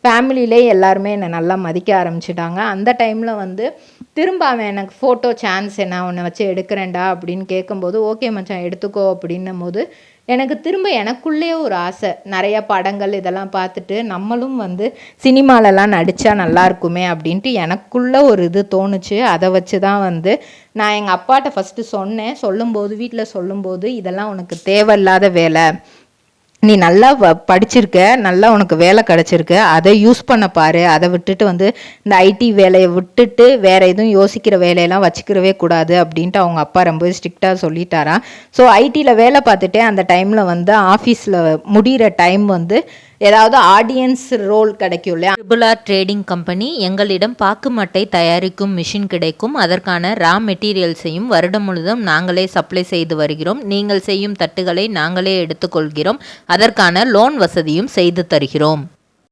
ஃபேமிலியிலே எல்லாருமே என்னை நல்லா மதிக்க ஆரம்பிச்சிட்டாங்க. அந்த டைமில் வந்து திரும்ப அவன் எனக்கு ஃபோட்டோ சான்ஸ் என்ன உன்னை வச்சு எடுக்கிறேன்டா அப்படின்னு கேட்கும்போது ஓகே மச்சான் எடுத்துக்கோ அப்படின்னும் போது எனக்கு திரும்ப எனக்குள்ளேயே ஒரு ஆசை, நிறைய படங்கள் இதெல்லாம் பார்த்துட்டு நம்மளும் வந்து சினிமாலெலாம் நடித்தா நல்லா இருக்குமே அப்படின்ட்டு எனக்குள்ளே ஒரு இது தோணுச்சு. அதை வச்சு தான் வந்து நான் எங்கள் அப்பாட்ட ஃபஸ்ட்டு சொன்னேன். சொல்லும்போது வீட்டில் சொல்லும்போது இதெல்லாம் உனக்கு தேவையில்லாத வேலை, நீ நல்லா படிச்சிருக்க, நல்லா உனக்கு வேலை கிடச்சிருக்கு, அதை யூஸ் பண்ண பாரு, அதை விட்டுட்டு வந்து இந்த ஐடி வேலையை விட்டுட்டு வேறு எதுவும் யோசிக்கிற வேலையெல்லாம் வச்சுக்கிறவே கூடாது அப்படின்ட்டு அவங்க அப்பா ரொம்ப ஸ்ட்ரிக்டாக சொல்லிட்டாராம். ஸோ ஐடியில் வேலை பார்த்துட்டே அந்த டைமில் வந்து ஆஃபீஸில் முடிகிற டைம் வந்து ஏதாவது ஆடியன்ஸ் ரோல் கிடைக்கும் இல்லையா. ட்ரிபிள் ட்ரேடிங் கம்பெனி எங்களிடம் பாக்கு மட்டை தயாரிக்கும் மிஷின் கிடைக்கும். அதற்கான ரா மெட்டீரியல்ஸையும் வருடம் முழுதும் நாங்களே சப்ளை செய்து வருகிறோம். நீங்கள் செய்யும் தட்டுகளை நாங்களே எடுத்துக்கொள்கிறோம். அதற்கான லோன் வசதியும் செய்து தருகிறோம்.